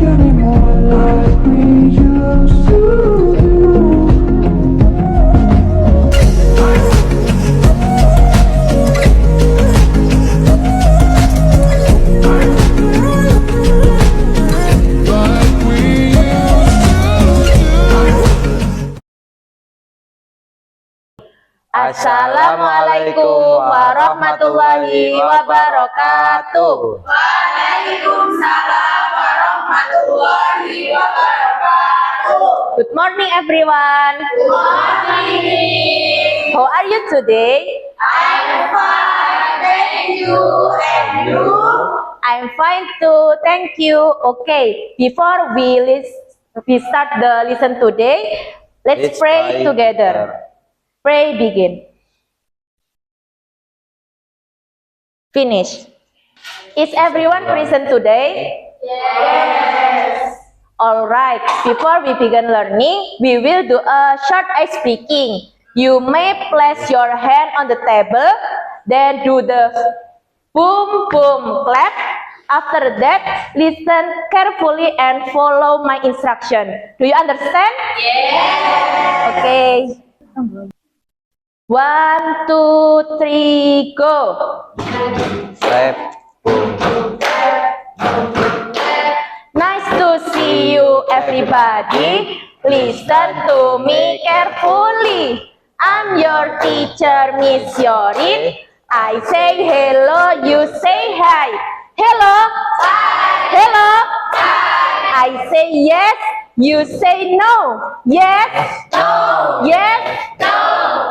anymore like we used to do. Assalamualaikum warahmatullahi wabarakatuh. Waalaikumsalam warahmatullahi wabarakatuh. Good morning, everyone. Good morning. How are you today? I'm fine, thank you. And you? I'm fine too, thank you. Okay, before we start the lesson today, let's pray together. Pray begin. Finish. Is everyone present today? Yes. All right. Before we begin learning, we will do a short ice breaking. You may place your hand on the table, then do the boom boom clap. After that, listen carefully and follow my instruction. Do you understand? Yes. Okay. 1, 2, 3, go. Clap, boom. Nice to see you, everybody. Listen to me carefully. I'm your teacher, Miss Yorin. I say hello, you say hi. Hello. Hi. Hello. Hi. I say yes, you say no. Yes. No. Yes. No.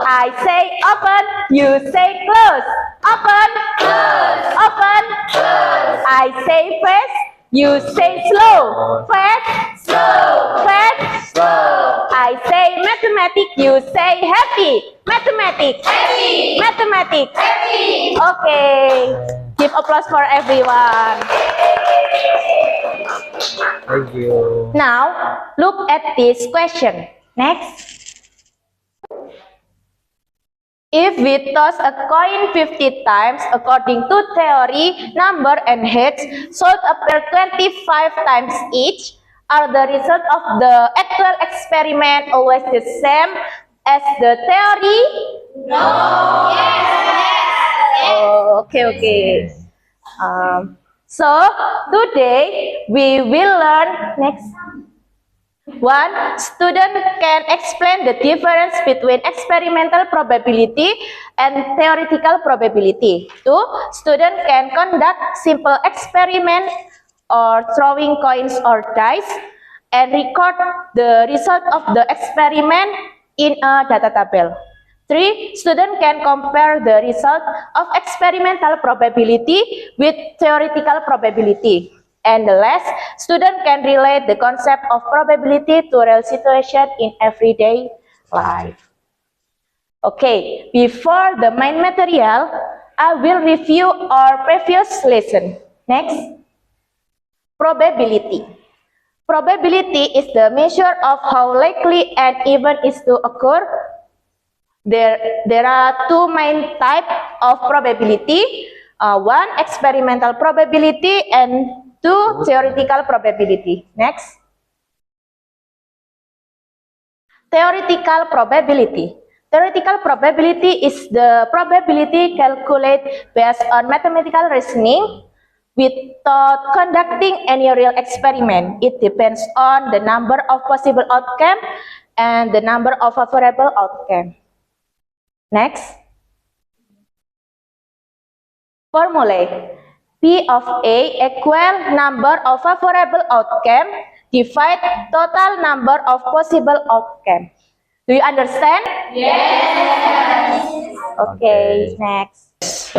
I say open, you say close. Open. Close. Open. Close. I say fast, you say slow. Fast. Slow. Fast. Slow. I say mathematics, you say happy. Mathematics. Happy. Mathematics. Happy. Okay. Give applause for everyone. Thank you. Now, look at this question. Next. If we toss a coin 50 times according to theory, number and heads should appear 25 times each, are the result of the actual experiment always the same as the theory? No. Yes. Oh, okay. So today we will learn next. 1. Student can explain the difference between experimental probability and theoretical probability. 2. Student can conduct simple experiment or throwing coins or dice and record the result of the experiment in a data table. 3. Student can compare the result of experimental probability with theoretical probability. And the last, student can relate the concept of probability to real situation in everyday life. Okay, before the main material, I will review our previous lesson. Next, probability. Probability is the measure of how likely an event is to occur. There are two main types of probability. One, experimental probability, and 2, theoretical probability. Next. Theoretical probability. Theoretical probability is the probability calculated based on mathematical reasoning without conducting any real experiment. It depends on the number of possible outcomes and the number of favorable outcomes. Next. Formula. P of A equal number of favorable outcome divide total number of possible outcome. Do you understand? Yes. Okay, next.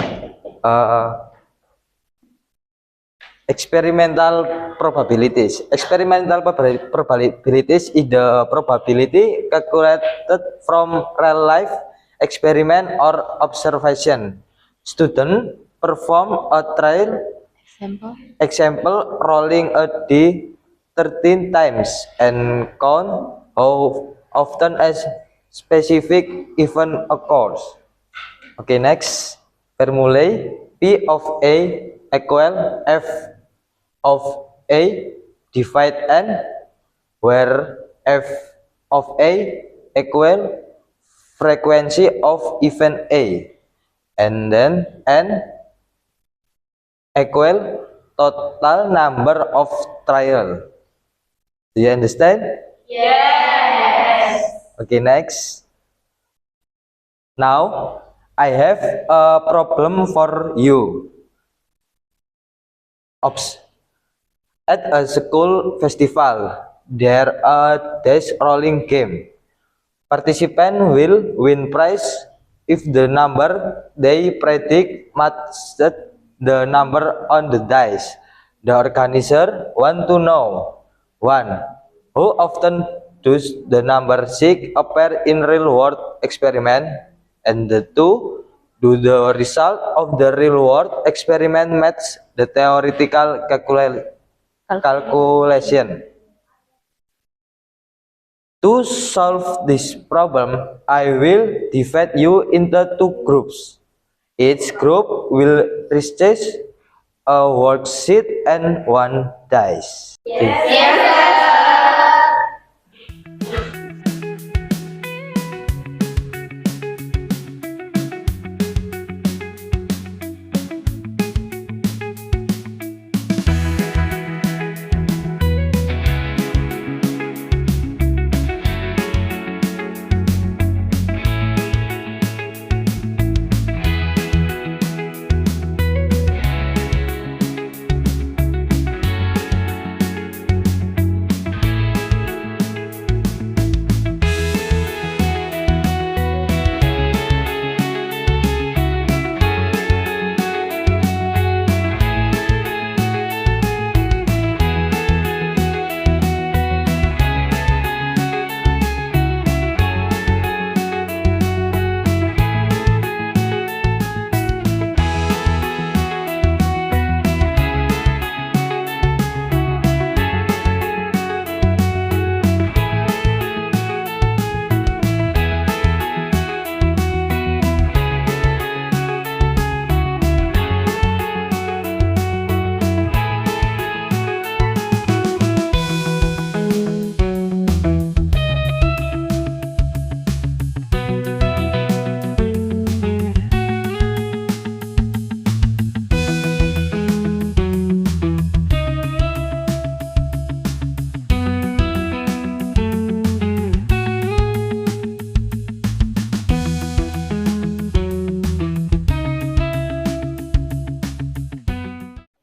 Experimental probabilities. Experimental probabilities is the probability calculated from real life experiment or observation. Student perform a trial example rolling a die 13 times and count how often a specific event occurs. Okay, next. Formula P of A equal F of A divide n, where f of a equal frequency of event a, and then n equal total number of trial. Do you understand? Yes. Okay, next. Now, I have a problem for you. At a school festival, there a dice rolling game. Participant will win prize if the number they predict matches the number on the dice. The organizer want to know: one, how often does the number 6 appear in real world experiment? And the two, do the result of the real world experiment match the theoretical calculation? To solve this problem, I will divide you into two groups. Each group will receive a worksheet and one dice.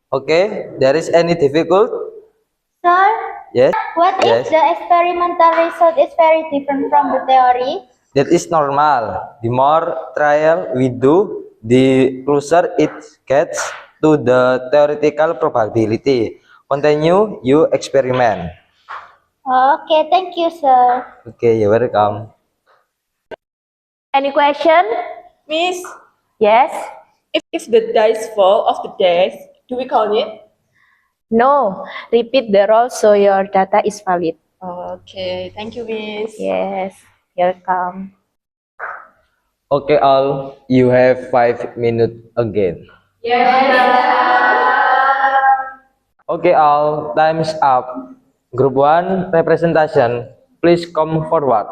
Okay, there is any difficult? Sir, Yes. what Yes. if the experimental result is very different from the theory? That is normal. The more trial we do, the closer it gets to the theoretical probability. Continue your experiment. Okay, thank you, sir. Okay, you're welcome. Any question? Miss, Yes? if the dice fall off the desk, do we count it? No. Repeat the roll so your data is valid. Okay, thank you, Miss. Yes. Welcome. Okay, all, you have 5 minutes again. Okay, all, time's up. Group 1 representation, please come forward.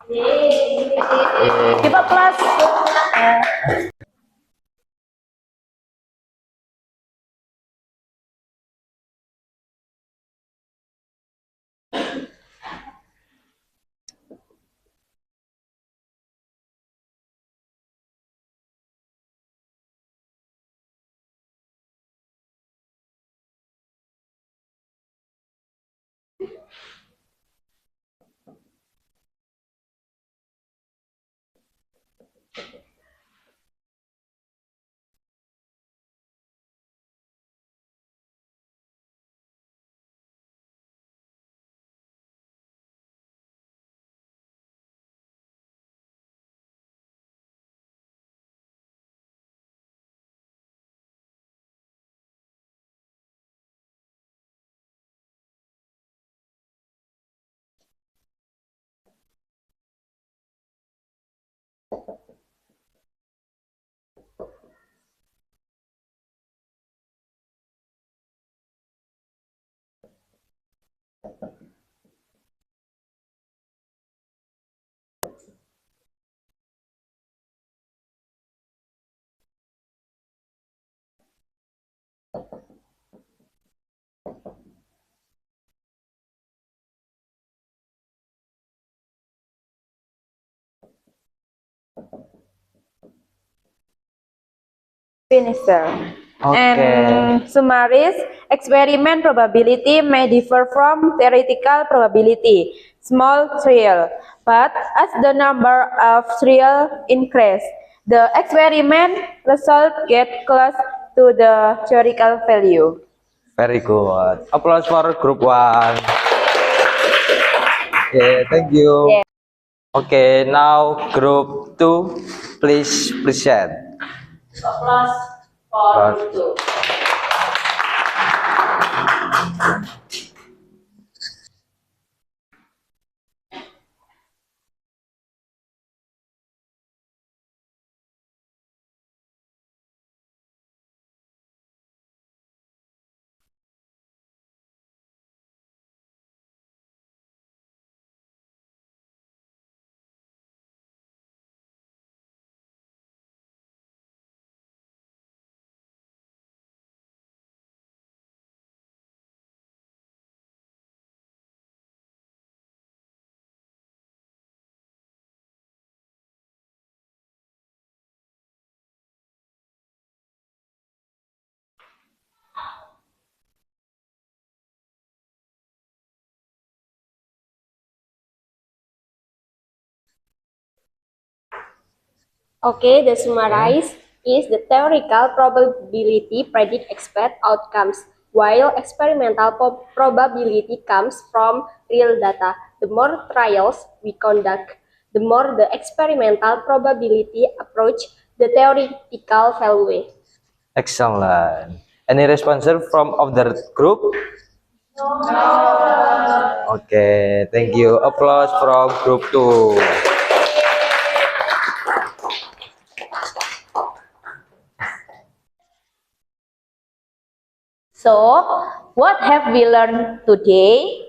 Give applause. Finish, sir. Okay. And summaries, experiment probability may differ from theoretical probability, small trial, but as the number of trial increase, the experiment result get close to the theoretical value. Very good. Applause for group 1. Okay, thank you. Yeah. Okay, now group 2, please present. Applause for Applause. group 2. Okay, the summarize is the theoretical probability predict expect outcomes, while experimental probability comes from real data. The more trials we conduct, the more the experimental probability approach the theoretical value. Excellent. Any responses from other group? No. Okay, thank you. Applause from group 2. So, what have we learned today?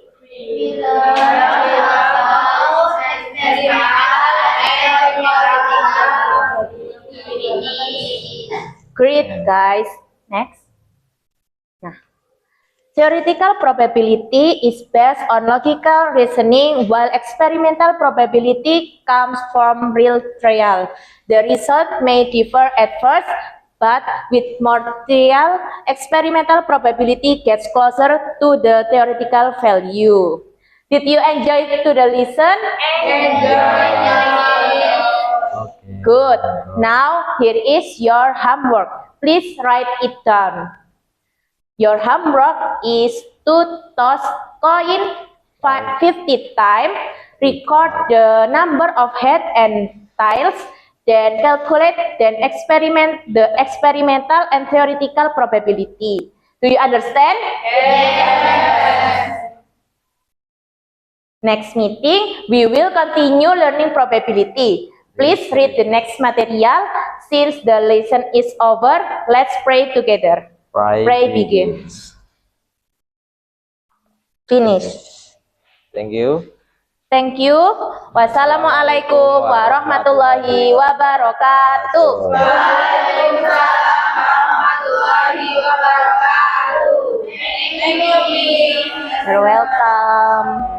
Great, guys. Next. Nah. Theoretical probability is based on logical reasoning, while experimental probability comes from real trial. The result may differ at first, but with more trial, experimental probability gets closer to the theoretical value. Did you enjoy to the listen? Okay. Good. Now, here is your homework. Please write it down. Your homework is to toss coin 50 times, record the number of head and tails, then calculate, then experiment the experimental and theoretical probability. Do you understand? Yes. Next meeting, we will continue learning probability. Please read the next material. Since the lesson is over, let's pray together. Pray begins. Finish. Thank you. Thank you. Wassalamualaikum warahmatullahi wabarakatuh. Waalaikumsalam warahmatullahi wabarakatuh. Thank you, Miss. You're welcome.